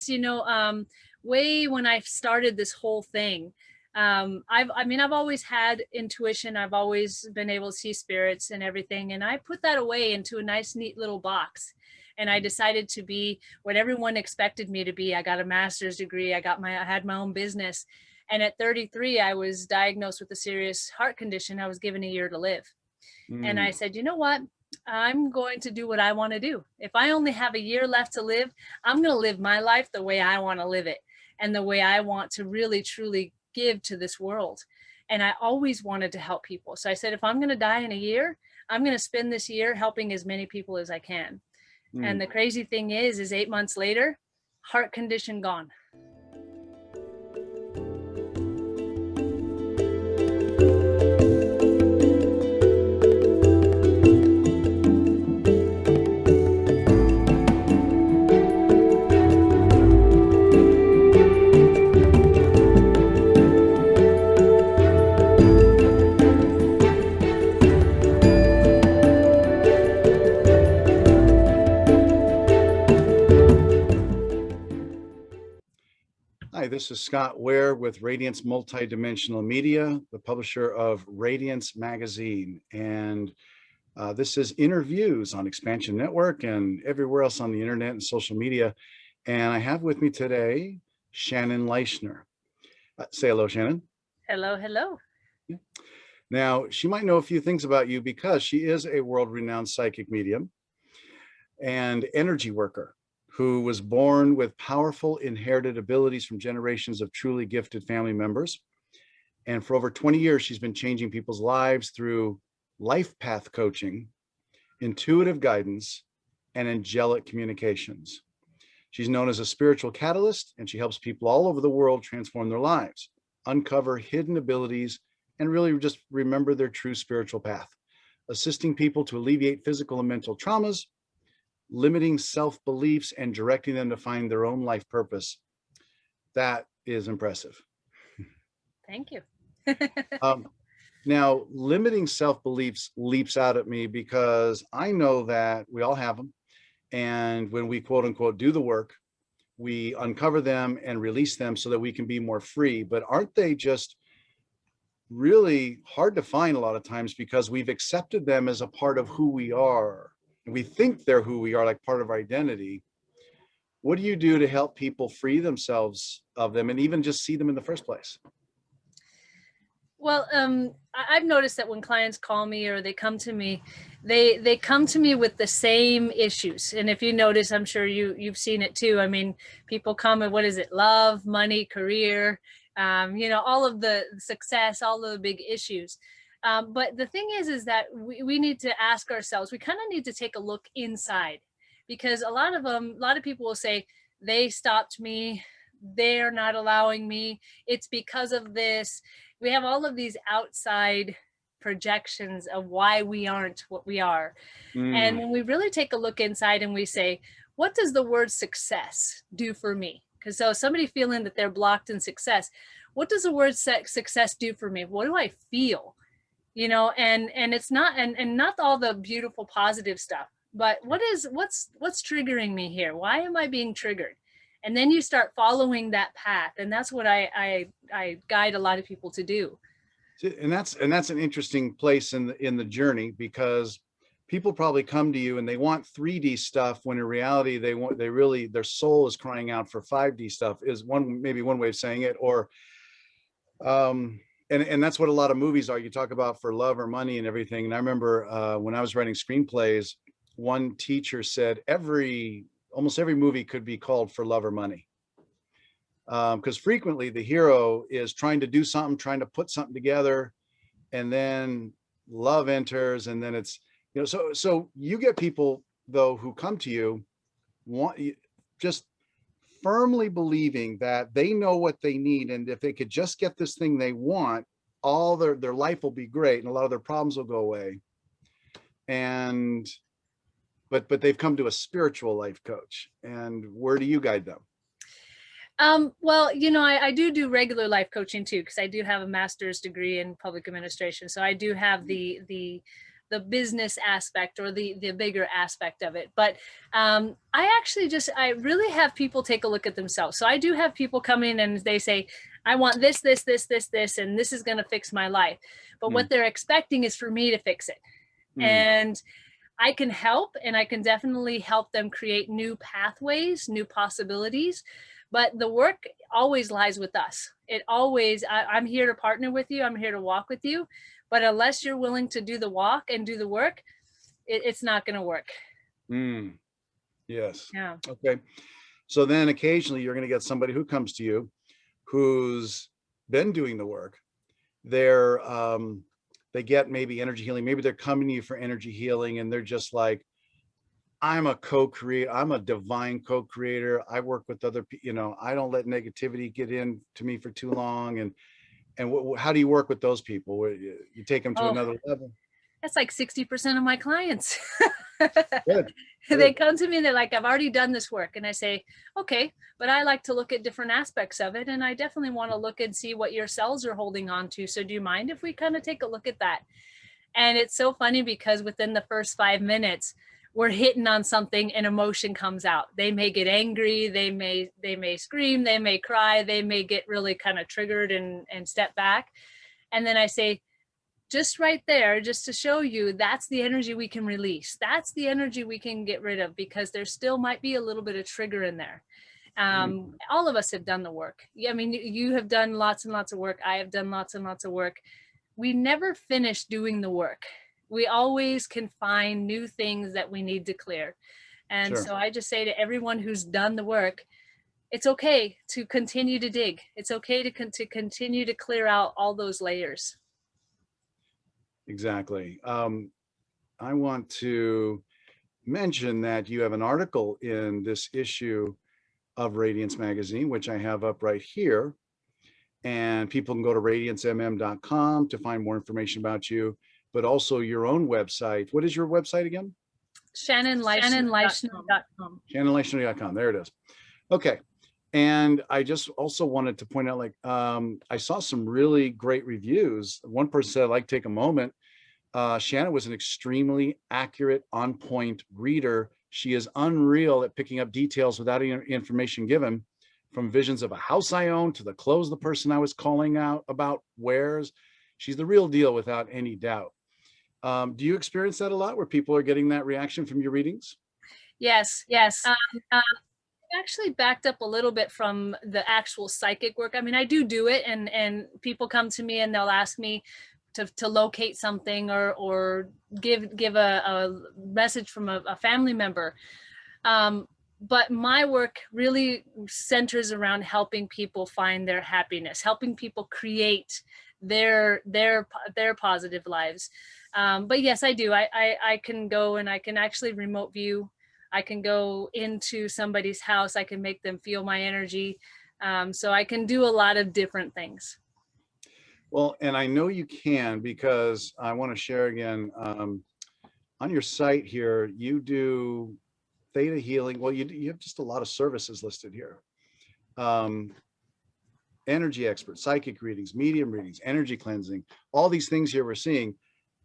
you know, way when I started this whole thing, I've always had intuition. I've always been able to see spirits and everything. And I put that away into a nice, neat little box. And I decided to be what everyone expected me to be. I got a master's degree. I had my own business. And at 33, I was diagnosed with a serious heart condition. I was given a year to live. And I said, you know what? I'm going to do what I want to do. If I only have a year left to live, I'm going to live my life the way I want to live it and the way I want to really, truly give to this world. And I always wanted to help people. So I said, if I'm going to die in a year, I'm going to spend this year helping as many people as I can. And the crazy thing is 8 months later, heart condition gone. Hi, this is Scott Ware with Radiance Multidimensional Media, the publisher of Radiance Magazine. And this is Interviews on Xpnsion Network and everywhere else on the internet and social media. And I have with me today, Shannon Leischner. Say hello, Shannon. Hello, hello. Now, she might know a few things about you because she is a world-renowned psychic medium and energy worker who was born with powerful inherited abilities from generations of truly gifted family members. And for over 20 years, she's been changing people's lives through life path coaching, intuitive guidance, and angelic communications. She's known as a spiritual catalyst, and she helps people all over the world transform their lives, uncover hidden abilities, and really just remember their true spiritual path, assisting people to alleviate physical and mental traumas, limiting self-beliefs, and directing them to find their own life purpose. That is impressive. Thank you. Now, limiting self-beliefs leaps out at me because I know that we all have them. And when we quote unquote do the work, we uncover them and release them so that we can be more free. But aren't they just really hard to find a lot of times because we've accepted them as a part of who we are? And we think they're who we are, like part of our identity. What do you do to help people free themselves of them and even just see them in the first place? Well, I've noticed that when clients call me or they come to me, they come to me with the same issues. And if you notice, I'm sure you've seen it too. I mean, people come and what is it? Love, money, career, you know, all of the success, all of the big issues. But the thing is that we need to ask ourselves, we kind of need to take a look inside, because a lot of people will say, they stopped me, they're not allowing me, it's because of this. We have all of these outside projections of why we aren't what we are. And when we really take a look inside and we say, what does the word success do for me? Because so somebody feeling that they're blocked in success, what does the word success do for me? What do I feel? You know, and it's not, and not all the beautiful positive stuff, but what's triggering me here? Why am I being triggered? And then you start following that path. And that's what I guide a lot of people to do. And that's an interesting place in the journey, because people probably come to you and they want 3D stuff when in reality their soul is crying out for 5D stuff, is maybe one way of saying it. Or and that's what a lot of movies are. You talk about for love or money and everything. And I remember when I was writing screenplays, one teacher said almost every movie could be called For Love or Money. Because frequently the hero is trying to do something, trying to put something together, and then love enters, and then it's, you know, so you get people though who come to you just firmly believing that they know what they need, and if they could just get this thing they want, all their life will be great and a lot of their problems will go away. And but they've come to a spiritual life coach. And where do you guide them? Well, you know, I do regular life coaching too, because I do have a master's degree in public administration. So I do have the the business aspect or the bigger aspect of it. But I really have people take a look at themselves. So I do have people come in and they say, I want this, and this is going to fix my life. But what they're expecting is for me to fix it. And I can help, and I can definitely help them create new pathways, new possibilities. But the work always lies with us. I'm here to partner with you. I'm here to walk with you. But unless you're willing to do the walk and do the work, it's not going to work. Yes. Yeah. Okay. So then occasionally you're going to get somebody who comes to you who's been doing the work. They get maybe energy healing. Maybe they're coming to you for energy healing and they're just like, I'm a co-creator. I'm a divine co-creator. I work with other people, I don't let negativity get in to me for too long. And how do you work with those people? You take them to another level? That's like 60% of my clients. Good. They come to me and they're like, I've already done this work. And I say, okay, but I like to look at different aspects of it. And I definitely want to look and see what your cells are holding on to. So do you mind if we kind of take a look at that? And it's so funny because within the first 5 minutes, we're hitting on something and emotion comes out. They may get angry, they may scream, they may cry, they may get really kind of triggered and step back. And then I say, just right there, just to show you, that's the energy we can release. That's the energy we can get rid of, because there still might be a little bit of trigger in there. All of us have done the work. I mean, you have done lots and lots of work. I have done lots and lots of work. We never finish doing the work. We always can find new things that we need to clear. And so I just say to everyone who's done the work, it's okay to continue to dig. It's okay to continue to clear out all those layers. Exactly. I want to mention that you have an article in this issue of Radiance Magazine, which I have up right here. And people can go to radiancemm.com to find more information about you, but also your own website. What is your website again? ShannonLeischner.com. ShannonLeischner.com. There it is. Okay. And I just also wanted to point out, I saw some really great reviews. One person said, I'd like to take a moment. Shannon was an extremely accurate, on point reader. She is unreal at picking up details without any information given, from visions of a house I own to the clothes the person I was calling out about wears. She's the real deal without any doubt. Do you experience that a lot, where people are getting that reaction from your readings? Yes. Actually backed up a little bit from the actual psychic work. I mean, I do it, and people come to me and they'll ask me to locate something or give a message from a family member. But my work really centers around helping people find their happiness, helping people create their positive lives. But yes, I do. I can go and I can actually remote view. I can go into somebody's house. I can make them feel my energy. So I can do a lot of different things. Well, and I know you can, because I want to share again, on your site here, you do theta healing. Well, you have just a lot of services listed here. Energy expert, psychic readings, medium readings, energy cleansing, all these things here we're seeing.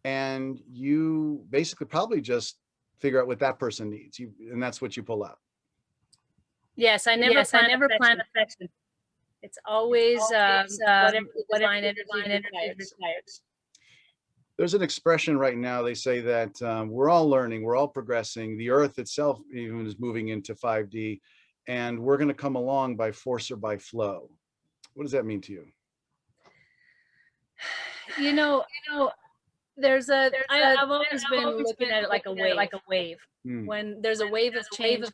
And you basically probably just figure out what that person needs, and that's what you pull out. Yes, I never plan affection. It's always whatever divine energy requires. There's an expression right now, they say that we're all learning, we're all progressing. The earth itself even is moving into 5D, and we're going to come along by force or by flow. What does that mean to you? I've always been looking at it like a wave. When there's a wave of change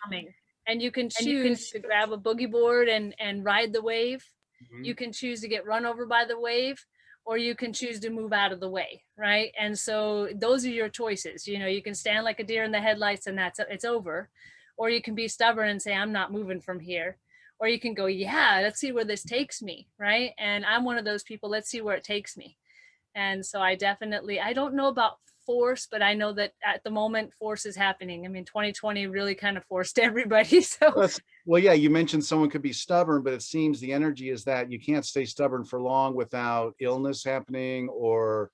coming, and you can choose to grab a boogie board and ride the wave. You can choose to get run over by the wave, or you can choose to move out of the way, right? And so those are your choices. You can stand like a deer in the headlights and it's over, or you can be stubborn and say, I'm not moving from here. Or you can go, yeah, let's see where this takes me, right? And I'm one of those people, let's see where it takes me. And so I don't know about force, but I know that at the moment force is happening. I mean, 2020 really kind of forced everybody. So well, yeah, you mentioned someone could be stubborn, but it seems the energy is that you can't stay stubborn for long without illness happening or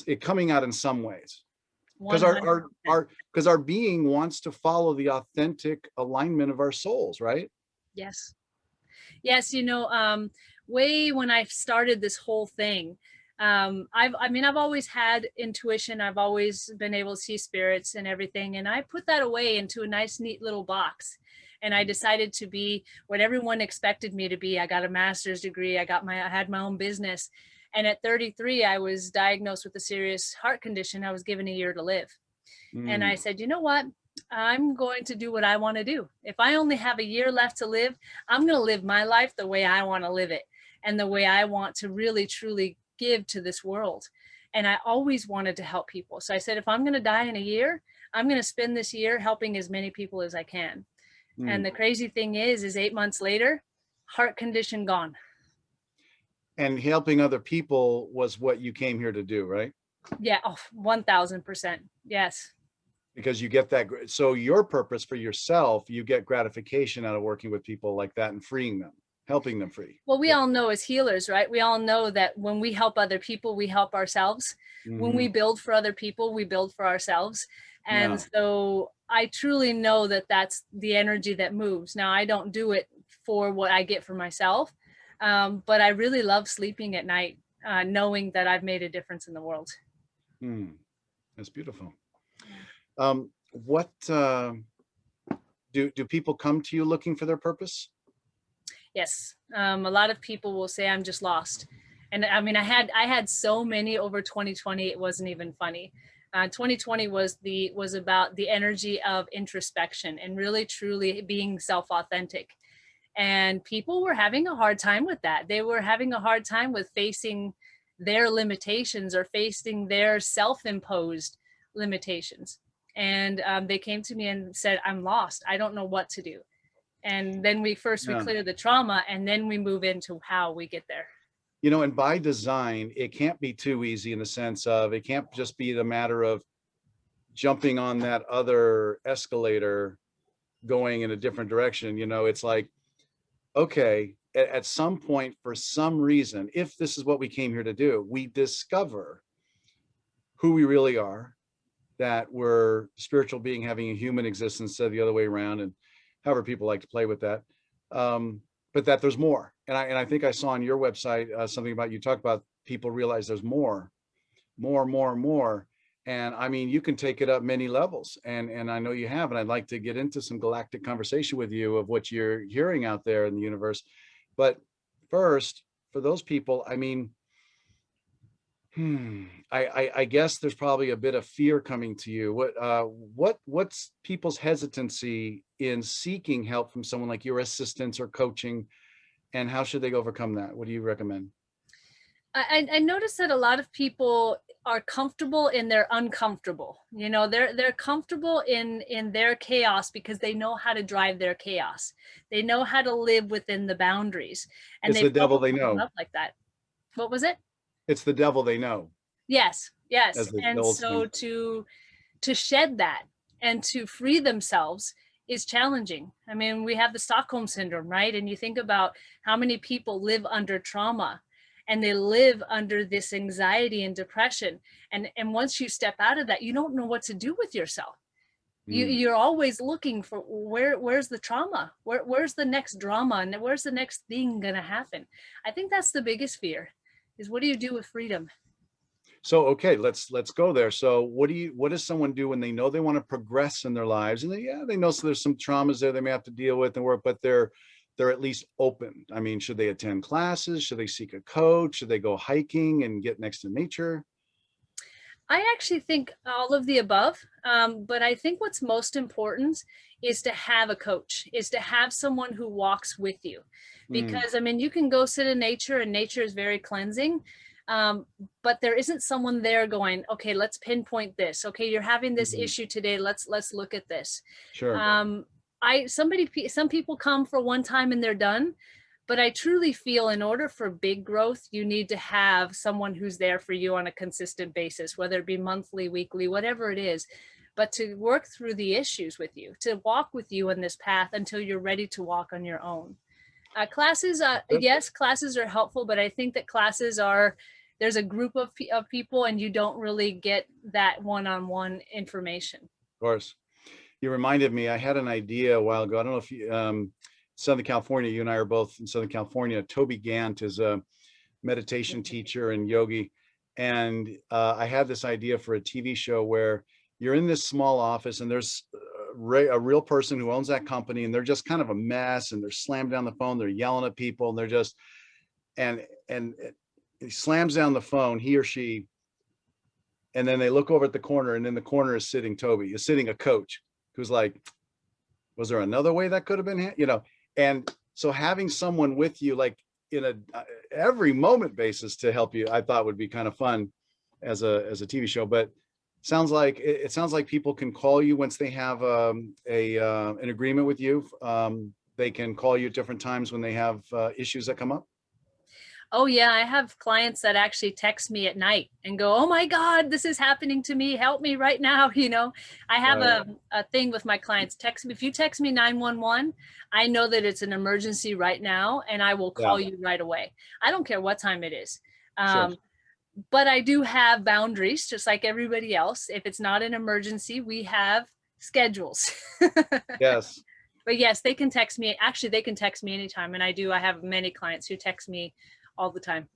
it coming out in some ways. Because 100%. our being wants to follow the authentic alignment of our souls, right? Yes. Yes, way when I started this whole thing, I've always had intuition. I've always been able to see spirits and everything. And I put that away into a nice, neat little box. And I decided to be what everyone expected me to be. I got a master's degree. I had my own business. And at 33, I was diagnosed with a serious heart condition. I was given a year to live. And I said, you know what? I'm going to do what I want to do. If I only have a year left to live, I'm going to live my life the way I want to live it and the way I want to really, truly give to this world. And I always wanted to help people. So I said, if I'm going to die in a year, I'm going to spend this year helping as many people as I can. And the crazy thing is 8 months later, heart condition gone. And helping other people was what you came here to do, right? Yeah. Oh, 1000%. Yes. Because you get that. So your purpose for yourself, you get gratification out of working with people like that and freeing them, helping them free. Well, we all know as healers, right? We all know that when we help other people, we help ourselves. When we build for other people, we build for ourselves. And so I truly know that that's the energy that moves. Now, I don't do it for what I get for myself, but I really love sleeping at night, knowing that I've made a difference in the world. That's beautiful. What do people come to you looking for their purpose? Yes. A lot of people will say, I'm just lost. And I mean, I had so many over 2020, it wasn't even funny. 2020 was about the energy of introspection and really truly being self-authentic. And people were having a hard time with that. They were having a hard time with facing their limitations or facing their self-imposed limitations. And they came to me and said, I'm lost. I don't know what to do. And then we clear the trauma, and then we move into how we get there. And by design, it can't be too easy in the sense of, it can't just be the matter of jumping on that other escalator going in a different direction. It's like, okay, at some point, for some reason, if this is what we came here to do, we discover who we really are, that we're spiritual being having a human existence instead of the other way around, and however people like to play with that. But that there's more. And I think I saw on your website something about, you talk about people realize there's more. And I mean, you can take it up many levels, and I know you have, and I'd like to get into some galactic conversation with you of what you're hearing out there in the universe. But first, for those people, I mean, I guess there's probably a bit of fear coming to you. What's people's hesitancy in seeking help from someone like your assistance or coaching, and how should they overcome that? What do you recommend? I noticed that a lot of people are comfortable in their uncomfortable. They're comfortable in their chaos because they know how to drive their chaos. They know how to live within the boundaries. And it's the devil they know. Up like that. What was it? It's the devil they know. Yes. And so to shed that and to free themselves is challenging. I mean, we have the Stockholm syndrome, right? And you think about how many people live under trauma, and they live under this anxiety and depression. And once you step out of that, you don't know what to do with yourself. You're always looking for where's the trauma? Where's the next drama? And where's the next thing going to happen? I think that's the biggest fear, is what do you do with freedom? So, okay, let's go there. So what does someone do when they know they want to progress in their lives, and they know so there's some traumas there they may have to deal with and work, but they're at least open? I mean, should they attend classes? Should they seek a coach? Should they go hiking and get next to nature? I actually think all of the above. But I think what's most important is to have a coach, is to have someone who walks with you. Because I mean, you can go sit in nature, and nature is very cleansing. But there isn't someone there going, okay, let's pinpoint this. Okay, you're having this issue today. Let's look at this. Sure. Some people come for one time and they're done, but I truly feel in order for big growth, you need to have someone who's there for you on a consistent basis, whether it be monthly, weekly, whatever it is, but to work through the issues with you, to walk with you on this path until you're ready to walk on your own. Classes, yes, classes are helpful, but I think that classes there's a group of people and you don't really get that one-on-one information. Of course. You reminded me, I had an idea a while ago. I don't know if you, Southern California, you and I are both in Southern California. Toby Gant is a meditation teacher and yogi. And I had this idea for a TV show where you're in this small office and there's a real person who owns that company, and they're just kind of a mess, and they're slammed down the phone, they're yelling at people, and they're just, and he slams down the phone, he or she, and then they look over at the corner, and in the corner is sitting a coach who's like, was there another way that could have been, you know? And so having someone with you, like in a every moment basis to help you, I thought would be kind of fun as a TV show. But sounds like it sounds like people can call you once they have an agreement with you. They can call you at different times when they have issues that come up. Oh yeah, I have clients that actually text me at night and go, oh my God, this is happening to me. Help me right now. You know, I have Right. a thing with my clients. Text me. If you text me 911, I know that it's an emergency right now, and I will call Yeah. you right away. I don't care what time it is. Sure. But I do have boundaries, just like everybody else. If it's not an emergency, we have schedules. Yes. But yes, they can text me. Actually, they can text me anytime. And I do. I have many clients who text me all the time.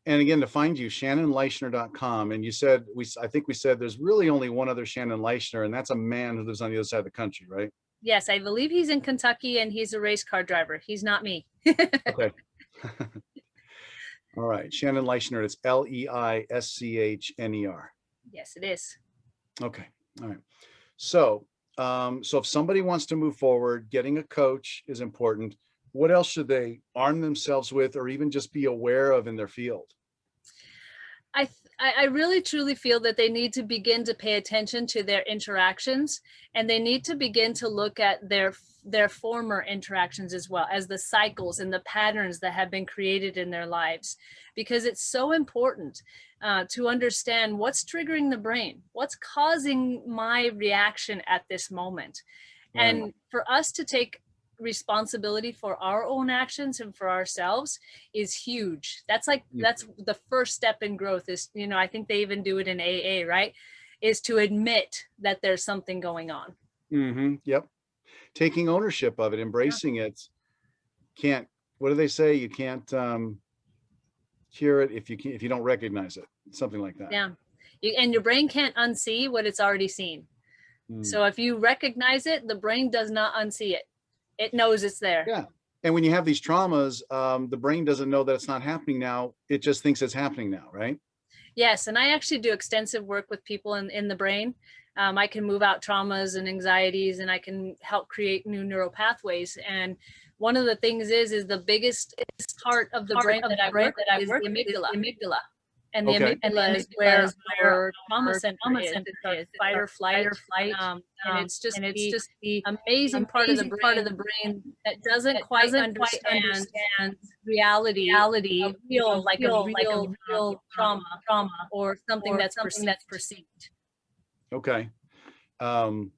And again, to find you, shannonleischner.com. And you said, I think we said there's really only one other Shannon Leischner, and that's a man who lives on the other side of the country, right? Yes, I believe he's in Kentucky, and he's a race car driver. He's not me. Okay. All right. Shannon Leischner, it's Leischner. Yes, it is. Okay. All right. So, so if somebody wants to move forward, getting a coach is important. What else should they arm themselves with, or even just be aware of in their field? I really truly feel that they need to begin to pay attention to their interactions, and they need to begin to look at their former interactions as well as the cycles and the patterns that have been created in their lives, because it's so important to understand what's triggering the brain, what's causing my reaction at this moment. Right. And for us to take responsibility for our own actions and for ourselves is huge. That's the first step in growth is, you know, I think they even do it in AA, right? Is to admit that there's something going on. Mm-hmm. Yep. Taking ownership of it, embracing it. What do they say? You can't cure it if you don't recognize it. Something like that. Yeah. And your brain can't unsee what it's already seen. So if you recognize it, the brain does not unsee it. It knows it's there. Yeah. And when you have these traumas, the brain doesn't know that it's not happening now. It just thinks it's happening now, right? Yes. And I actually do extensive work with people in the brain. I can move out traumas and anxieties, and I can help create new neural pathways. And one of the things is the biggest part of the brain that I work is the amygdala. And the amygdala is where our trauma center is. It's fight or flight. And it's just the amazing part of the brain that doesn't quite understand reality, like a real trauma or something that's perceived. Okay. And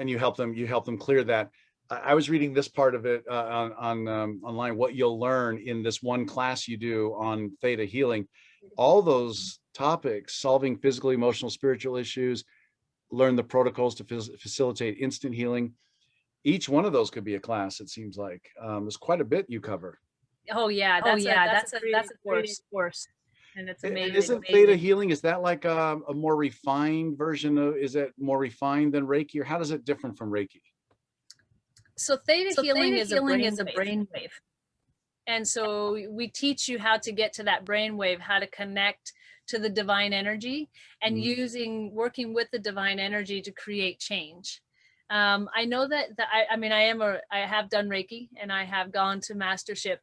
you help them clear that. I was reading this part of it online, what you'll learn in this one class you do on theta healing. All those topics, solving physical, emotional, spiritual issues, learn the protocols to facilitate instant healing. Each one of those could be a class, it seems like. There's quite a bit you cover. Oh yeah, that's a course. And it's amazing. Isn't theta healing, is that like a more refined version of, is it more refined than Reiki, or how does it differ from Reiki? So theta healing is a brainwave. And so we teach you how to get to that brainwave, how to connect to the divine energy, and working with the divine energy to create change. I know that I have done Reiki and I have gone to mastership.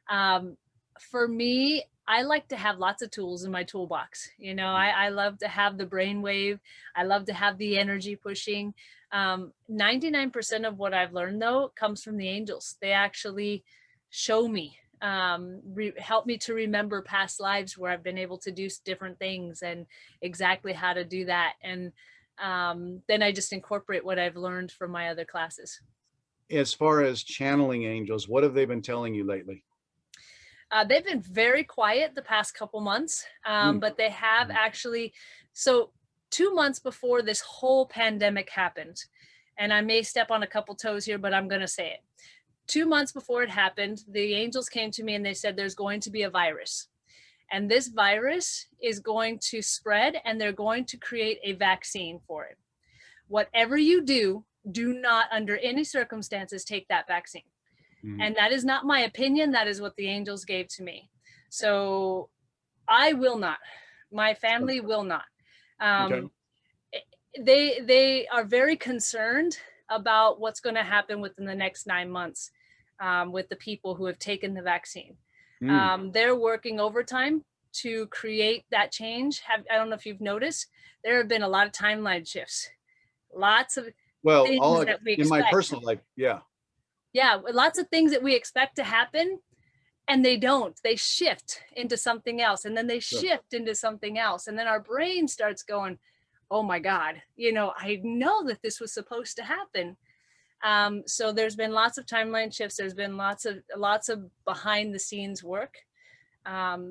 For me, I like to have lots of tools in my toolbox. You know, I love to have the brainwave. I love to have the energy pushing. 99% of what I've learned, though, comes from the angels. They actually show me, help me to remember past lives where I've been able to do different things and exactly how to do that. And then I just incorporate what I've learned from my other classes. As far as channeling angels, what have they been telling you lately? They've been very quiet the past couple months, Mm, but they have mm, actually. So 2 months before this whole pandemic happened, and I may step on a couple toes here, but I'm going to say it. 2 months before it happened, the angels came to me and they said there's going to be a virus. And this virus is going to spread and they're going to create a vaccine for it. Whatever you do, do not under any circumstances take that vaccine. mm. And that is not my opinion. That is what the angels gave to me. So I will not. My family will not. Okay. Um, they are very concerned about what's going to happen within the next 9 months with the people who have taken the vaccine. Mm. They're working overtime to create that change. I don't know if you've noticed, there have been a lot of timeline shifts, lots of Well, things that we in my expect. personal life, yeah, Yeah, lots of things that we expect to happen and they don't. They shift into something else and then they sure. shift into something else. And then our brain starts going, oh my God, I know that this was supposed to happen. So there's been lots of timeline shifts. There's been lots of behind the scenes work.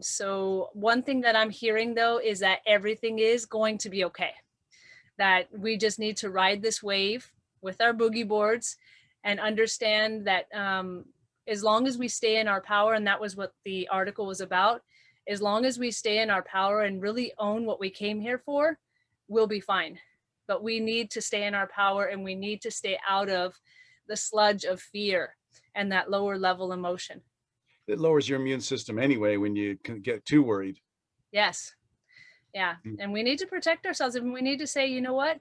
So one thing that I'm hearing though is that everything is going to be okay. That we just need to ride this wave with our boogie boards and understand that as long as we stay in our power, and that was what the article was about, as long as we stay in our power and really own what we came here for, we'll be fine. But we need to stay in our power and we need to stay out of the sludge of fear and that lower level emotion. It lowers your immune system anyway when you can get too worried. Yes. Yeah. Mm. And we need to protect ourselves and we need to say, you know what?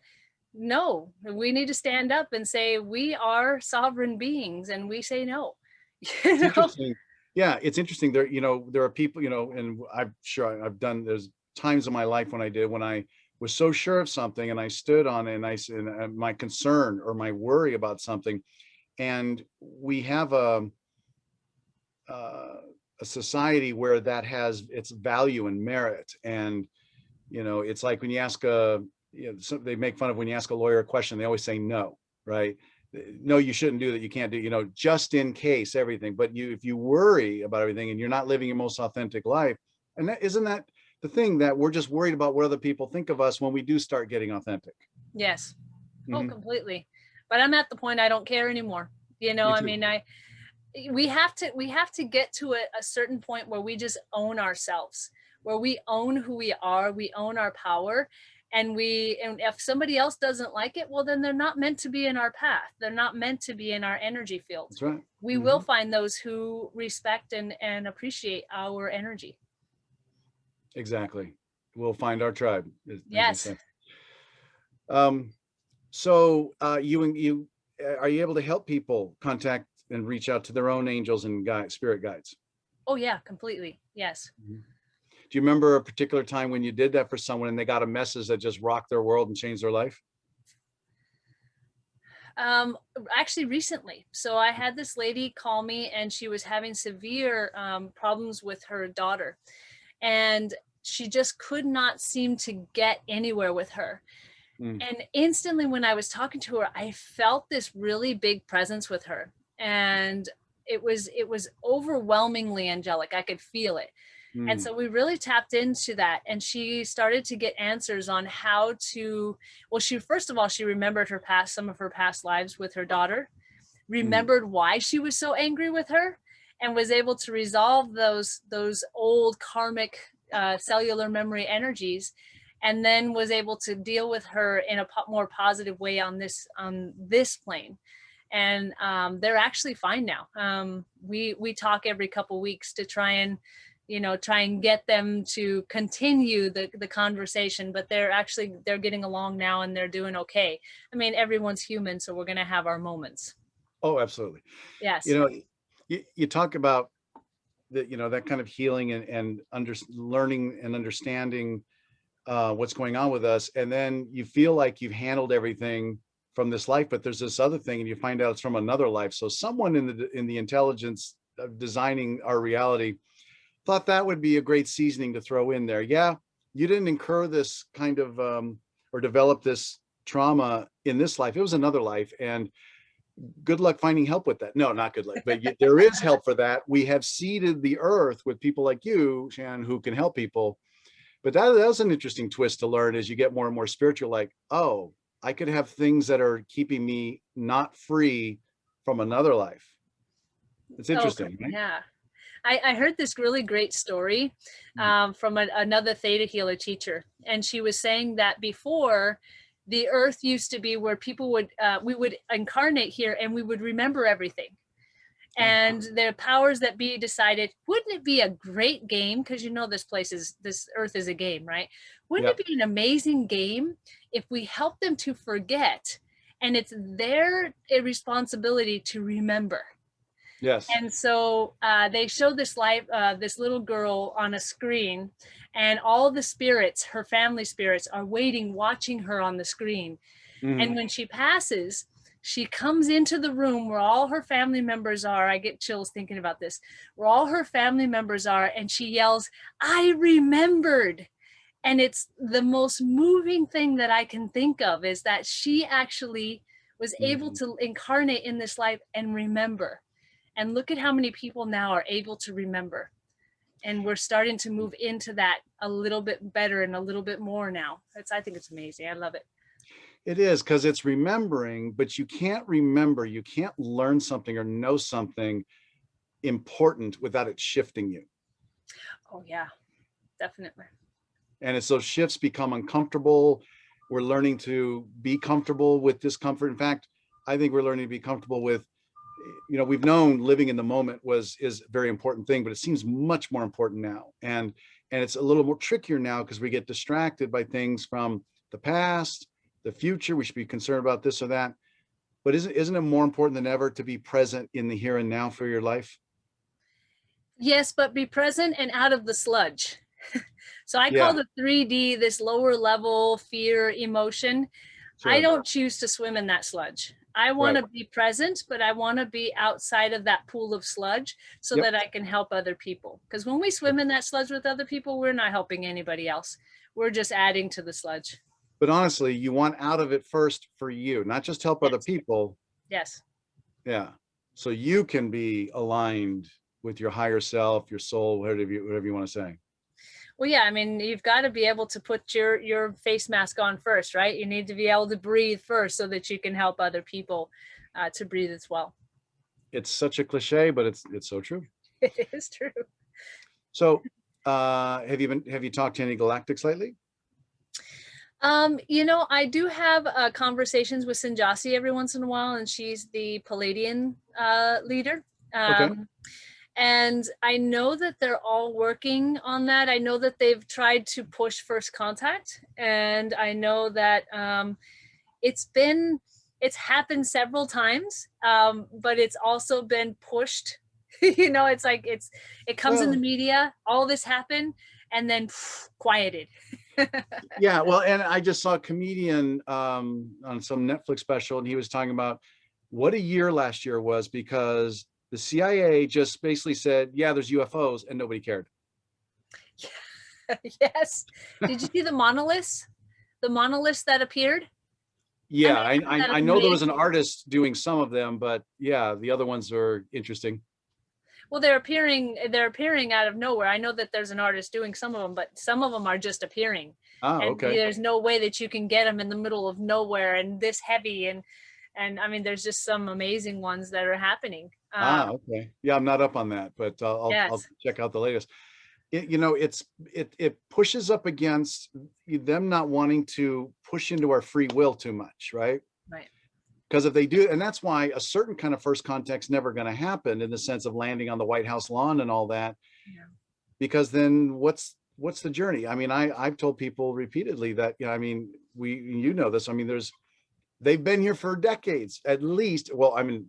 No, we need to stand up and say, we are sovereign beings and we say no. It's You know? interesting. Yeah, it's interesting. There, there are people, and I'm sure I've done, there's times in my life when I was so sure of something and I stood on it and my concern or my worry about something. And we have uh, a society where that has its value and merit. And, it's like when you ask they make fun of when you ask a lawyer a question, they always say no, right? No, you shouldn't do that. You can't do, just in case everything. But if you worry about everything and you're not living your most authentic life, and isn't that the thing, that we're just worried about what other people think of us when we do start getting authentic. Yes. Oh, Hmm. completely. But I'm at the point I don't care anymore. Me I too. mean, we have to get to a certain point where we just own ourselves, where we own who we are, we own our power, and if somebody else doesn't like it, well then they're not meant to be in our path. They're not meant to be in our energy field. That's right. We will Hmm. find those who respect and appreciate our energy. Exactly. We'll find our tribe, as you Yes. say. Um, so you are you able to help people contact and reach out to their own angels and spirit guides? Oh yeah, completely. Yes. Mhm. Do you remember a particular time when you did that for someone and they got a message that just rocked their world and changed their life? Um, Actually, recently. So I had this lady call me, and she was having severe problems with her daughter, and she just could not seem to get anywhere with her. Mm, And instantly, when I was talking to her, I felt this really big presence with her, and it was overwhelmingly angelic. I could feel it. And mm, so we really tapped into that, and she started to get answers on how to, well, she, first of all, she remembered some of her past lives with her daughter, mm. remembered why she was so angry with her, and was able to resolve those old karmic cellular memory energies, and then was able to deal with her in a more positive way on this plane. And they're actually fine now. We talk every couple weeks to try and get them to continue the conversation, but they're getting along now and they're doing okay. I mean, everyone's human, so we're going to have our moments. Oh, absolutely. You Yes. know, you talk about that, that kind of healing and learning and understanding what's going on with us. And then you feel like you've handled everything from this life, but there's this other thing and you find out it's from another life. So someone in the intelligence of designing our reality thought that would be a great seasoning to throw in there. Yeah, you didn't incur this kind of or develop this trauma in this life. It was another life. And good luck finding help with that. No, not good luck, but there is help for that. We have seeded the earth with people like you, Shannon, who can help people. But that was an interesting twist to learn as you get more and more spiritual, like, oh, I could have things that are keeping me not free from another life. It's interesting, right? Yeah. I heard this really great story from another theta healer teacher. And she was saying that before, the earth used to be where people would, we would incarnate here and we would remember everything. And the powers that be decided, wouldn't it be a great game? Because you know, this earth is a game, right? Wouldn't it be an amazing game if we help them to forget? And it's their responsibility to remember. Yes. And so they showed this this little girl on a screen, and all the spirits, her family spirits, are waiting, watching her on the screen. And when she passes, she comes into the room where all her family members are. I get chills thinking about this, where all her family members are, and she yells, "I remembered." And it's the most moving thing that I can think of, is that she actually was able to incarnate in this life and remember. And look at how many people now are able to remember. And we're starting to move into that a little bit better and a little bit more now. I think it's amazing. I love it. It is, because it's remembering, but you can't remember, you can't learn something or know something important without it shifting you. Oh yeah, definitely. And as those shifts become uncomfortable, we're learning to be comfortable with discomfort. In fact, I think we're learning to be comfortable with, you know, we've known living in the moment is a very important thing, but it seems much more important now. And it's a little more trickier now because we get distracted by things from the past, the future. We should be concerned about this or that. But isn't it more important than ever to be present in the here and now for your life? Yes, but be present and out of the sludge. So I call the 3D, this lower level fear, emotion. Sure. I don't choose to swim in that sludge. I want to be present, but I want to be outside of that pool of sludge so that I can help other people. Because when we swim in that sludge with other people, we're not helping anybody else. We're just adding to the sludge. But honestly, you want out of it first for you, not just help other people. Yes. Yeah. So you can be aligned with your higher self, your soul, whatever you want to say. Well, yeah, I mean, you've got to be able to put your face mask on first, right? You need to be able to breathe first so that you can help other people to breathe as well. It's such a cliche, but it's so true. It is true. So have you talked to any galactics lately? You know, I do have conversations with Sanjasi every once in a while, and she's the Palladian leader. Okay. And I know that they're all working on that. I know that they've tried to push first contact, and I know that it's happened several times, but it's also been pushed. You know, it's like it comes in the media, all this happened, and then quieted. Yeah, well, and I just saw a comedian on some Netflix special, and he was talking about what a year last year was, because the CIA just basically said, yeah, there's UFOs, and nobody cared. Yes. Did you see the monoliths? The monoliths that appeared? Yeah, I know there was an artist doing some of them, but yeah, the other ones are interesting. Well, they're appearing out of nowhere. I know that there's an artist doing some of them, but some of them are just appearing. Oh, and okay. There's no way that you can get them in the middle of nowhere and this heavy. And I mean, there's just some amazing ones that are happening. Okay. Yeah, I'm not up on that, but I'll check out the latest. You know, it pushes up against them not wanting to push into our free will too much, right? Right. Because if they do, and that's why a certain kind of first contact's never going to happen, in the sense of landing on the White House lawn and all that. Yeah. Because then what's the journey? I mean, I've told people repeatedly that, you know, I mean, you know this, I mean, they've been here for decades, at least. Well, I mean,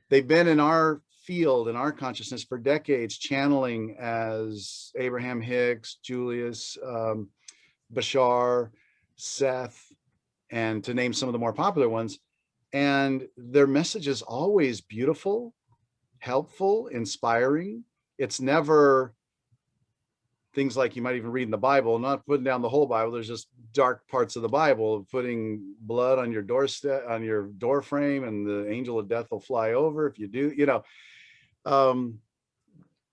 they've been in our field, in our consciousness, for decades, channeling as Abraham Hicks, Julius, Bashar, Seth, and to name some of the more popular ones. And their message is always beautiful, helpful, inspiring. It's never things like you might even read in the Bible, not putting down the whole Bible. There's just dark parts of the Bible, putting blood on your doorstep, on your door frame, and the angel of death will fly over if you do,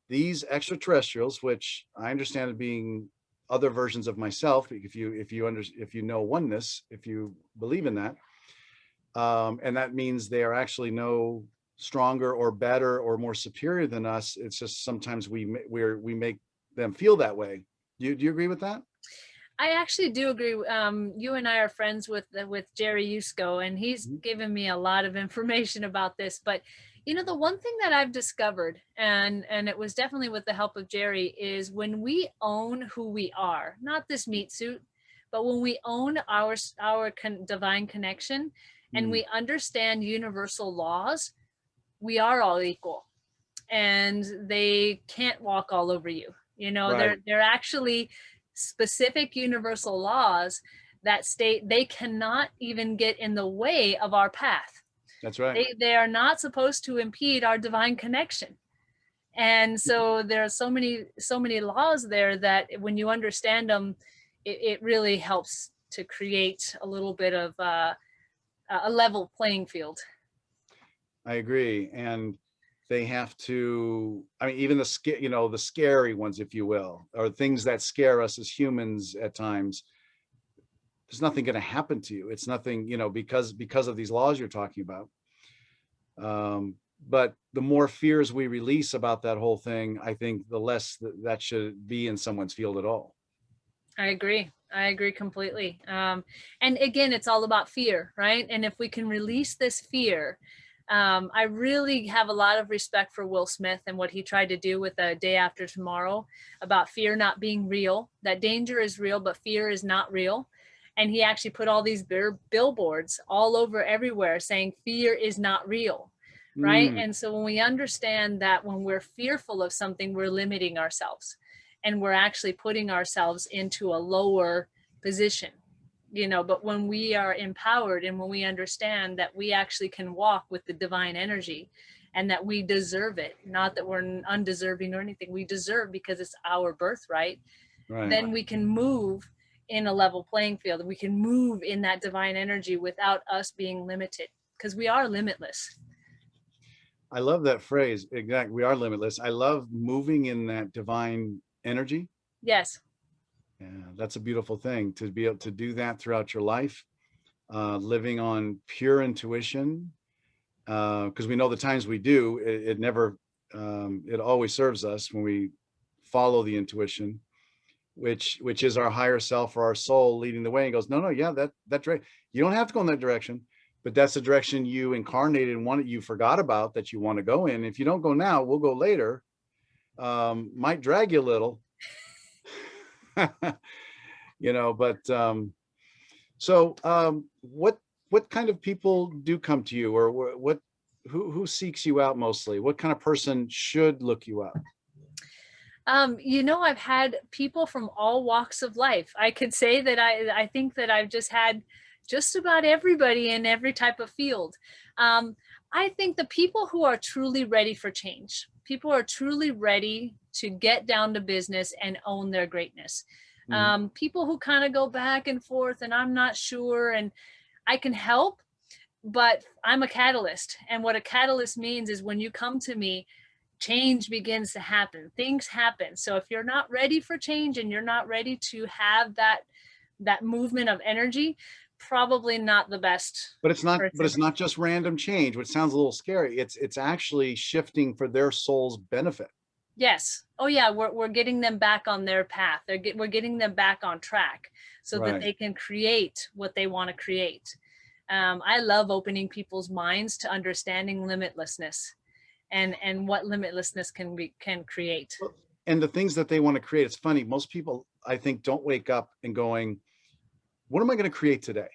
these extraterrestrials, which I understand as being other versions of myself, if you know oneness, if you believe in that, and that means they are actually no stronger or better or more superior than us. It's just sometimes we make them feel that way. Do you agree with that? I actually do agree. You and I are friends with Jerry Yusko, and he's given me a lot of information about this. But the one thing that I've discovered, and it was definitely with the help of Jerry, is when we own who we are, not this meat suit, but when we own our divine connection, and we understand universal laws, we are all equal, and they can't walk all over you. Right. They're actually specific universal laws that state they cannot even get in the way of our path. That's right. They are not supposed to impede our divine connection. And so there are so many laws there that when you understand them, it really helps to create a little bit of a level playing field. I agree. And they have to, I mean, even the scary ones, if you will, or things that scare us as humans at times, there's nothing going to happen to you. It's nothing, because of these laws you're talking about. But the more fears we release about that whole thing, I think the less that should be in someone's field at all. I agree completely. And again, it's all about fear, right? And if we can release this fear, I really have a lot of respect for Will Smith and what he tried to do with A Day After Tomorrow about fear not being real, that danger is real, but fear is not real. And he actually put all these billboards all over everywhere saying fear is not real, right? And so when we understand that when we're fearful of something, we're limiting ourselves and we're actually putting ourselves into a lower position. But when we are empowered and when we understand that we actually can walk with the divine energy and that we deserve it, not that we're undeserving or anything, we deserve because it's our birthright, Right. Then we can move in a level playing field. We can move in that divine energy without us being limited, because we are limitless. I love that phrase. Exactly. We are limitless. I love moving in that divine energy. Yes. Yeah, that's a beautiful thing to be able to do that throughout your life, living on pure intuition, because we know the times we do, it never, it always serves us when we follow the intuition, which is our higher self or our soul leading the way and goes, no, yeah, that's right. You don't have to go in that direction, but that's the direction you incarnated and wanted, you forgot about that you want to go in. If you don't go now, we'll go later. Might drag you a little. What kind of people do come to you, or who seeks you out mostly? What kind of person should look you up? I've had people from all walks of life. I could say that I think that I've just had just about everybody in every type of field. I think the people who are truly ready for change, people are truly ready to get down to business and own their greatness. People who kind of go back and forth and I'm not sure, and I can help, but I'm a catalyst. And what a catalyst means is when you come to me, change begins to happen. Things happen. So if you're not ready for change and you're not ready to have that movement of energy, probably not the best. But it's not just random change, which sounds a little scary. It's actually shifting for their soul's benefit. Yes. Oh yeah, we're getting them back on their path. We're getting them back on track so that they can create what they want to create. I love opening people's minds to understanding limitlessness and what limitlessness can create. And the things that they want to create. It's funny. Most people, I think, don't wake up and going, what am I going to create today?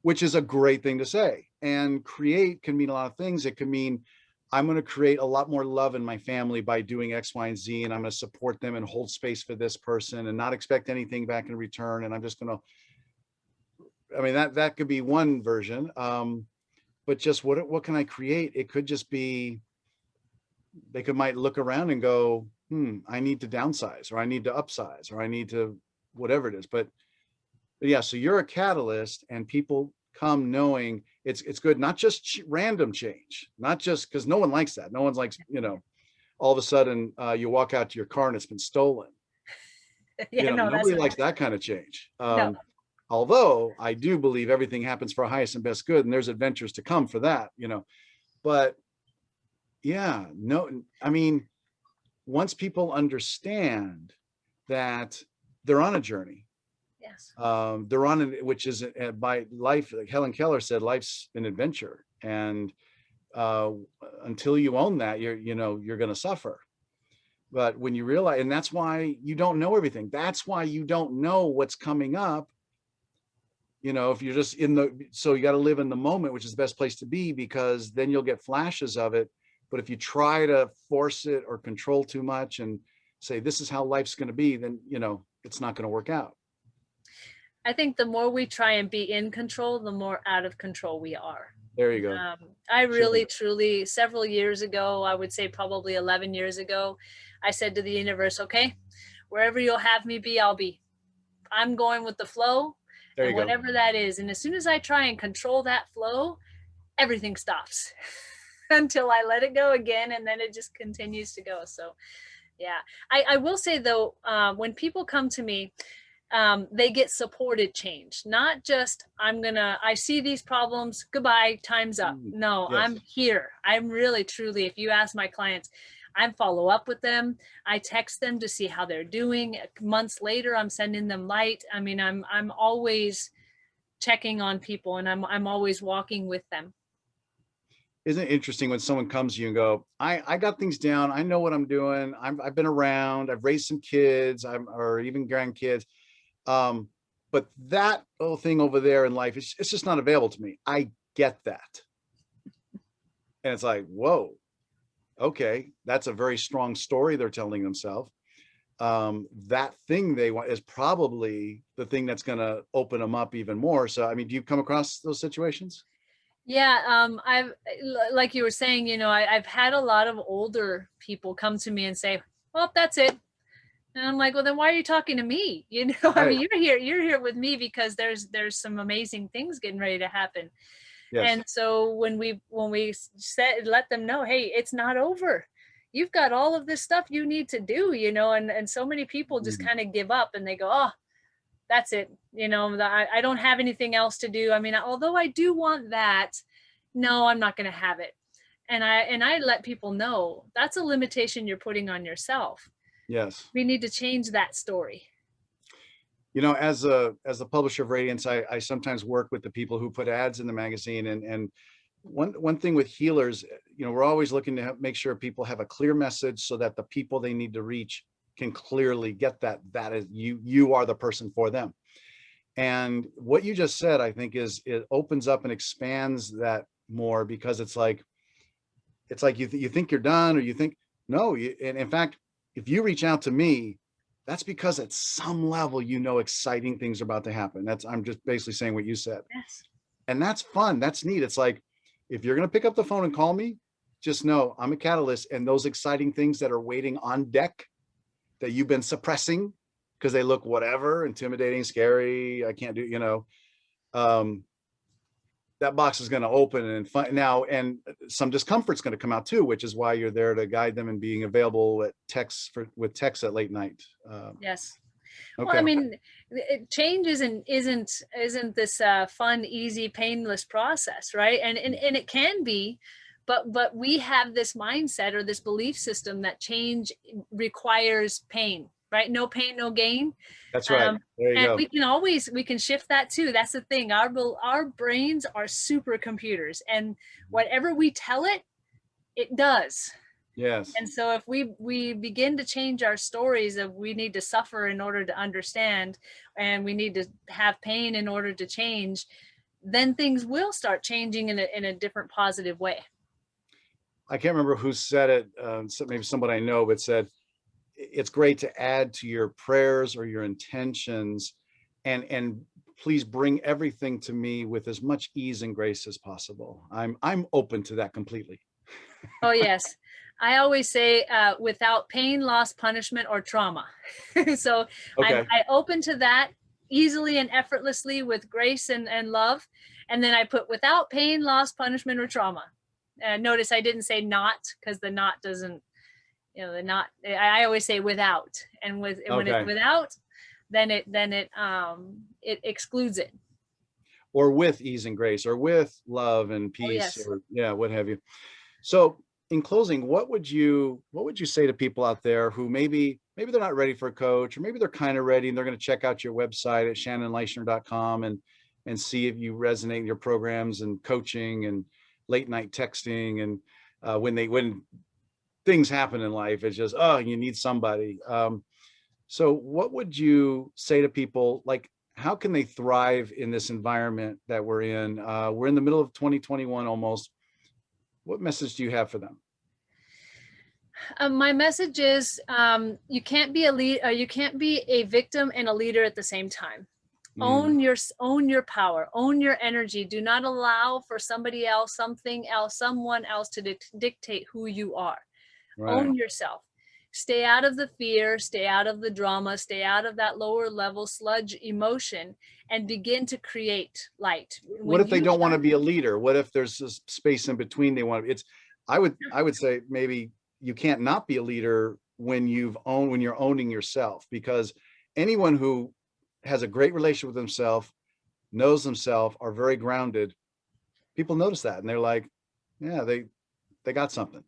Which is a great thing to say. And create can mean a lot of things. It could mean I'm going to create a lot more love in my family by doing X, Y, and Z, and I'm going to support them and hold space for this person and not expect anything back in return. And I'm just going to, I mean, that could be one version. But just what can I create? It could just be they might look around and go, I need to downsize, or I need to upsize, or I need to whatever it is. But yeah, so you're a catalyst, and people come knowing it's good, not just random change, not just because no one likes that. No one's likes, all of a sudden you walk out to your car and it's been stolen. Yeah, no, that's Nobody not likes good. that kind of change. No. Although I do believe everything happens for our highest and best good, and there's adventures to come for that, but yeah, no, I mean, once people understand that they're on a journey, Yes. they're on it, which is by life, like Helen Keller said, life's an adventure. And until you own that, you're going to suffer. But when you realize, and that's why you don't know everything. That's why you don't know what's coming up. If you're just so you got to live in the moment, which is the best place to be, because then you'll get flashes of it. But if you try to force it or control too much and say, this is how life's going to be, then, it's not going to work out. I think the more we try and be in control, the more out of control we are. There you go. I really, truly, several years ago, I would say probably 11 years ago, I said to the universe, okay, wherever you'll have me be, I'll be. I'm going with the flow, and whatever that is. And as soon as I try and control that flow, everything stops until I let it go again, and then it just continues to go. So yeah, I will say though, when people come to me, they get supported change, not just I see these problems, goodbye, time's up. No, yes. I'm here. I'm really, truly, if you ask my clients, I follow up with them. I text them to see how they're doing. Months later, I'm sending them light. I mean, I'm always checking on people, and I'm always walking with them. Isn't it interesting when someone comes to you and go, I got things down. I know what I'm doing. I've been around. I've raised some kids, or even grandkids. But that little thing over there in life, it's just not available to me. I get that. And it's like, whoa, okay, that's a very strong story they're telling themselves. That thing they want is probably the thing that's going to open them up even more. So, I mean, do you come across those situations? Yeah, I've, like you were saying, I've had a lot of older people come to me and say, well, that's it. And I'm like, well, then why are you talking to me? Right. I mean, you're here with me because there's some amazing things getting ready to happen. Yes. And so when we let them know, hey, it's not over. You've got all of this stuff you need to do, and so many people just kind of give up and they go, oh, that's it. I don't have anything else to do. I mean, although I do want that, no, I'm not going to have it. And I let people know that's a limitation you're putting on yourself. Yes. We need to change that story. As the publisher of Radiance, I sometimes work with the people who put ads in the magazine. And one thing with healers, we're always looking to make sure people have a clear message so that the people they need to reach can clearly get that is you are the person for them. And what you just said, I think, it opens up and expands that more, because it's like you think you're done, or you think, no, and in fact, if you reach out to me, that's because at some level, exciting things are about to happen. I'm just basically saying what you said. Yes. And that's fun. That's neat. It's like, if you're going to pick up the phone and call me, just know I'm a catalyst, and those exciting things that are waiting on deck that you've been suppressing because they look whatever, intimidating, scary, I can't do, that box is going to open and now, and some discomfort's going to come out too, which is why you're there to guide them and being available with text at late night. Yes. Okay. Well, I mean, change isn't this fun, easy, painless process, right? And it can be, but we have this mindset or this belief system that change requires pain, right? No pain, no gain. That's right. There you go. We can shift that too. That's the thing. Our brains are supercomputers, and whatever we tell it, it does. Yes. And so if we begin to change our stories of we need to suffer in order to understand, and we need to have pain in order to change, then things will start changing in a different, positive way. I can't remember who said it. Maybe somebody I know, but said, it's great to add to your prayers or your intentions, and please bring everything to me with as much ease and grace as possible. I'm open to that completely. Oh, yes. I always say without pain, loss, punishment, or trauma. So Okay. I open to that easily and effortlessly with grace and love. And then I put without pain, loss, punishment, or trauma. Notice I didn't say not, because the not doesn't, you know, the not, I always say without. And when it's Okay. without, then it excludes it. Or with ease and grace, or with love and Oh, peace, yes. or yeah, what have you. So in closing, what would you say to people out there who maybe they're not ready for a coach, or maybe they're kind of ready and they're going to check out your website at shannonleischner.com and see if you resonate in your programs and coaching and late night texting, and when things happen in life, it's just, oh, you need somebody. So what would you say to people? Like, how can they thrive in this environment that we're in? We're in the middle of 2021 almost. What message do you have for them? My message is you can't be a lead, you can't be a victim and a leader at the same time. Mm, Own your power, own your energy. Do not allow for somebody else, something else, someone else to dictate who you are. right. Own yourself. Stay out of the fear, stay out of the drama, stay out of that lower level sludge emotion, and begin to create light. What When if they you don't want to start, be a leader? What if there's this space in between they want to, it's, I would say maybe you can't not be a leader when you're owning yourself, because anyone who has a great relationship with themselves, knows themselves, are very grounded, people notice that and they're like, yeah, they got something.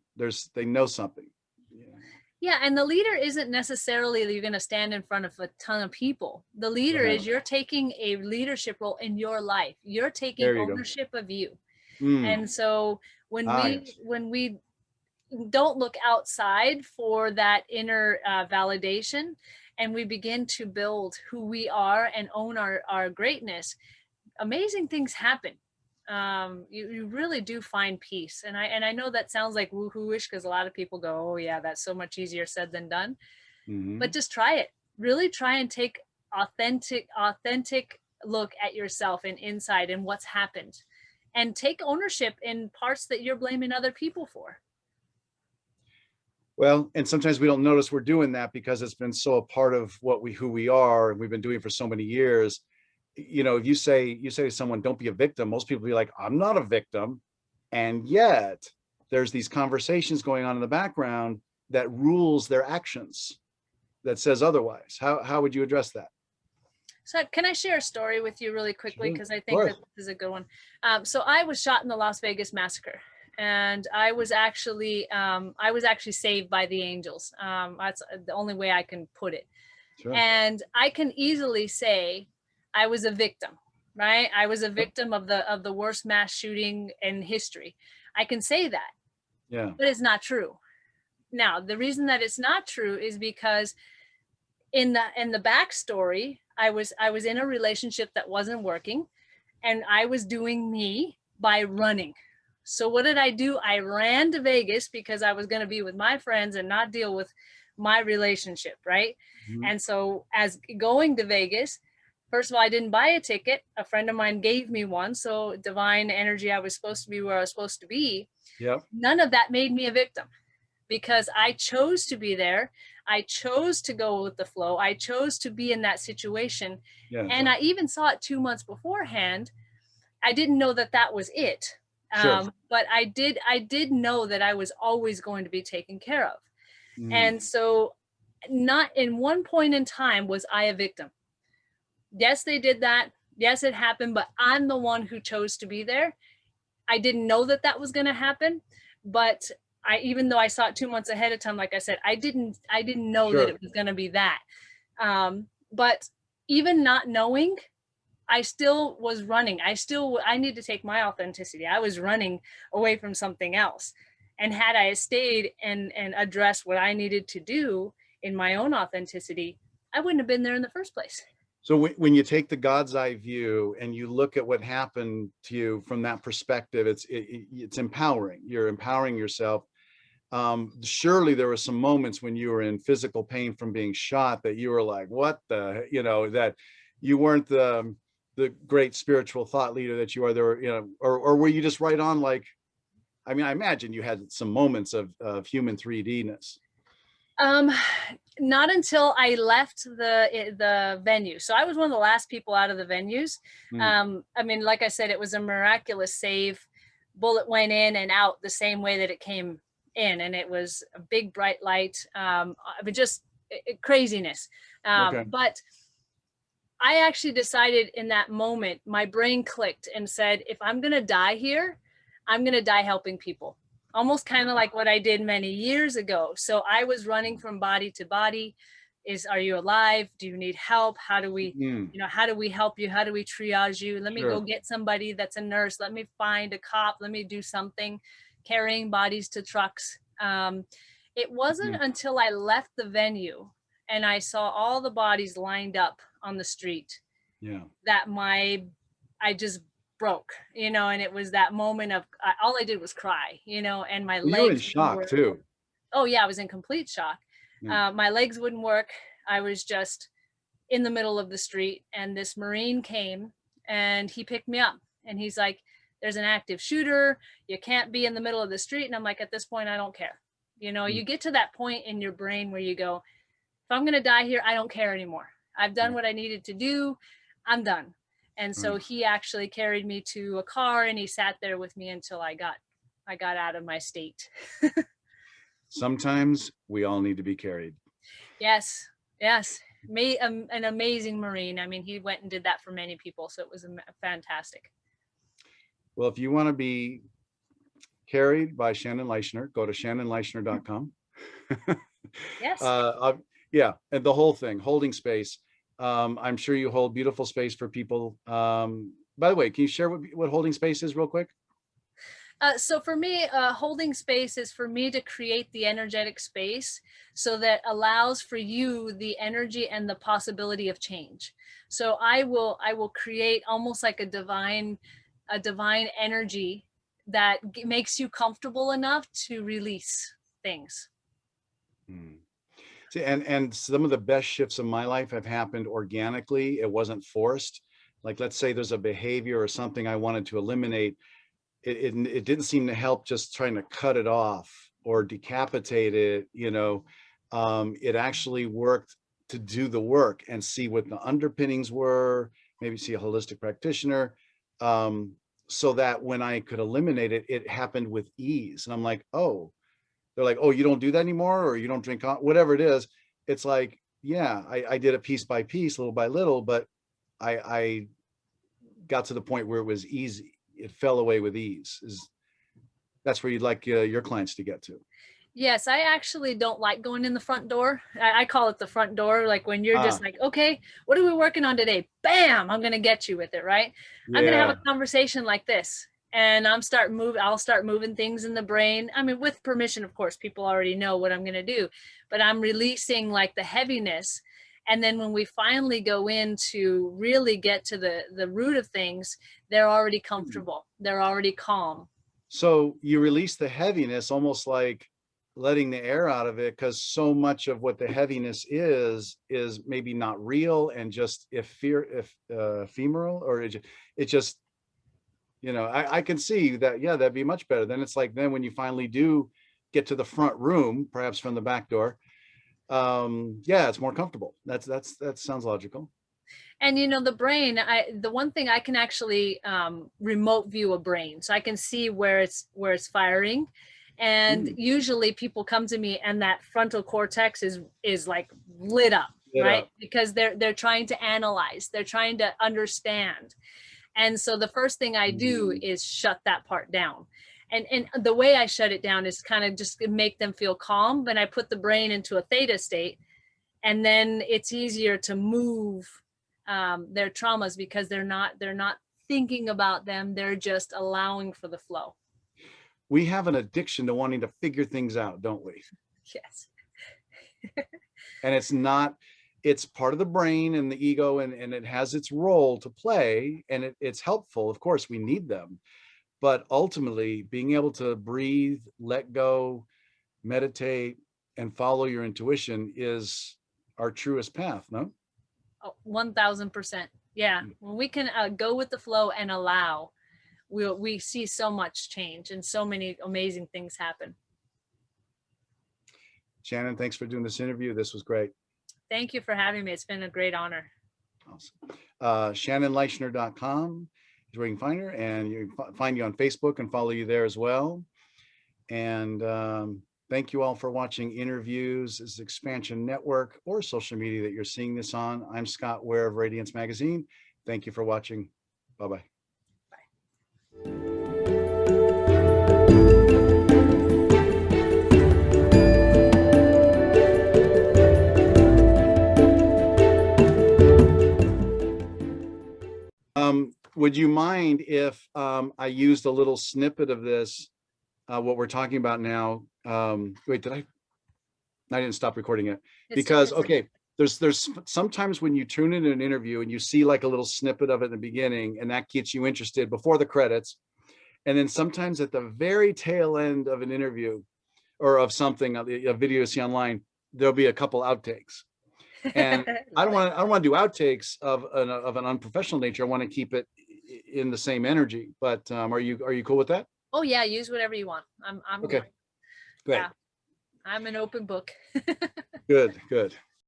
They know something. Yeah. yeah, and the leader isn't necessarily that you're going to stand in front of a ton of people. The leader Right. is you're taking a leadership role in your life. You're taking There you go. ownership of you. Mm. And so Yes. when we don't look outside for that inner validation, and we begin to build who we are and own our greatness, amazing things happen. You really do find peace. And I know that sounds like woohoo-ish, because a lot of people go, oh yeah, that's so much easier said than done. But Hmm. just try it. Really try and take authentic look at yourself and inside and what's happened, and take ownership in parts that you're blaming other people for. Well, and sometimes we don't notice we're doing that because it's been so a part of who we are, and we've been doing it for so many years. You know, if you say to someone, don't be a victim, most people be like, I'm not a victim. And yet there's these conversations going on in the background that rules their actions, that says otherwise. How would you address that? So can I share a story with you really quickly? Sure. Because I Of think course. that this is a good one. So I was shot in the Las Vegas massacre, and I was actually saved by the angels. That's the only way I can put it. Sure. And I can easily say I was a victim, right? I was a victim of the worst mass shooting in history. I can say that, Yeah. but it's not true. Now, the reason that it's not true is because in the backstory, I was in a relationship that wasn't working, and I was doing me by running. So what did I do? I ran to Vegas because I was going to be with my friends and not deal with my relationship, right? Mhm. And so as going to Vegas, first of all, I didn't buy a ticket. A friend of mine gave me one. So divine energy, I was supposed to be where I was supposed to be. Yep. None of that made me a victim, because I chose to be there. I chose to go with the flow. I chose to be in that situation. Yes. And I even saw it 2 months beforehand. I didn't know that that was it. Sure. But I did know that I was always going to be taken care of. Mm. And so not in one point in time was I a victim. Yes, they did that. Yes, it happened, but I'm the one who chose to be there. I didn't know that that was going to happen, but even though I saw it 2 months ahead of time, like I said, I didn't know that Sure. it was going to be that. But even not knowing, I still was running. I need to take my authenticity. I was running away from something else. And had I stayed and addressed what I needed to do in my own authenticity, I wouldn't have been there in the first place. So when you take the God's eye view and you look at what happened to you from that perspective, it's empowering. You're empowering yourself. Surely there were some moments when you were in physical pain from being shot that you were like, what the, that you weren't the great spiritual thought leader that you are there, or were you just right on, like, I mean, I imagine you had some moments of human 3D-ness. Um, Not until I left the venue. So I was one of the last people out of the venues. Mm, I mean, like I said, it was a miraculous save. Bullet went in and out the same way that it came in, and it was a big bright light. I mean, just craziness. okay. But I actually decided in that moment, my brain clicked and said, if I'm going to die here, I'm going to die helping people. Almost kind of like what I did many years ago. So I was running from body to body. Are you alive? Do you need help? How do we, Mm, how do we help you? How do we triage you? Let me go sure. get somebody that's a nurse. Let me find a cop. Let me do something, carrying bodies to trucks. It wasn't Mm, until I left the venue and I saw all the bodies lined up on the street yeah. that I just broke, and it was that moment of all I did was cry, and my Well, you were in legs wouldn't shock work. too. Oh yeah, I was in complete shock. Yeah. My legs wouldn't work. I was just in the middle of the street, and this Marine came and he picked me up and he's like, there's an active shooter. You can't be in the middle of the street. And I'm like, at this point, I don't care. Mm, You get to that point in your brain where you go, if I'm going to die here, I don't care anymore. I've done yeah. what I needed to do. I'm done. And so Mm. he actually carried me to a car and he sat there with me until I got out of my state. Sometimes we all need to be carried. Yes. Yes. An amazing Marine. I mean, he went and did that for many people. So it was fantastic. Well, if you want to be carried by Shannon Leischner, go to shannonleischner.com. Yes. uh, yeah, and the whole thing, holding space. I'm sure you hold beautiful space for people. By the way, can you share what holding space is real quick? So for me, holding space is for me to create the energetic space so that allows for you the energy and the possibility of change. So I will create almost like a divine energy that makes you comfortable enough to release things. Hmm. See, and some of the best shifts in my life have happened organically. It wasn't forced. Like, let's say there's a behavior or something I wanted to eliminate. It didn't seem to help just trying to cut it off or decapitate it. It actually worked to do the work and see what the underpinnings were, maybe see a holistic practitioner, um, so that when I could eliminate it, it happened with ease. And I'm like, oh, they're like, oh, you don't do that anymore, or you don't drink, whatever it is. It's like, yeah, I did it piece by piece, little by little, but I got to the point where it was easy. It fell away with ease. That's where you'd like your clients to get to. Yes, I actually don't like going in the front door. I call it the front door. Like when you're just Ah, like, okay, what are we working on today? Bam, I'm going to get you with it, right? I'm going to have yeah. a conversation like this and I'll start moving things in the brain. I mean, with permission, of course, people already know what I'm going to do, but I'm releasing like the heaviness. And then when we finally go in to really get to the root of things, they're already comfortable. They're already calm. So you release the heaviness, almost like letting the air out of it, because so much of what the heaviness is maybe not real and just ephemeral, or it just, I can see that. Yeah, that'd be much better. Then it's like, then when you finally do get to the front room, perhaps from the back door, yeah, it's more comfortable. That sounds logical. And the brain, the one thing I can actually remote view a brain, so I can see where it's firing. And Mm, usually people come to me and that frontal cortex is like lit up, lit right? up. Because they're trying to analyze, they're trying to understand. And so the first thing I do Mm, is shut that part down. And the way I shut it down is kind of just make them feel calm. But I put the brain into a theta state, and then it's easier to move their traumas because they're not thinking about them. They're just allowing for the flow. we have an addiction to wanting to figure things out, don't we? Yes. And it's part of the brain and the ego, and it has its role to play, and it's helpful. Of course, we need them. But ultimately, being able to breathe, let go, meditate, and follow your intuition is our truest path, no? Oh, 1000%. Yeah. When we can go with the flow and allow, we see so much change and so many amazing things happen. Shannon, thanks for doing this interview. This was great. Thank you for having me. It's been a great honor. Awesome. ShannonLeischner.com is where you can find her, and you can find you on Facebook and follow you there as well. And thank you all for watching Interviews, this is Xpnsion Network or social media that you're seeing this on. I'm Scott Ware of Radiance Magazine. Thank you for watching. Bye-bye. Would you mind if I used a little snippet of this, what we're talking about now? Wait, I didn't stop recording it because, okay, there's sometimes when you tune into an interview and you see like a little snippet of it in the beginning, and that gets you interested before the credits. And then sometimes at the very tail end of an interview or of something, a video you see online, there'll be a couple outtakes. And I don't want to do outtakes of an unprofessional nature. I want to keep it in the same energy. But are you cool with that? Oh yeah, use whatever you want. I'm okay. Great. Yeah, I'm an open book. Good.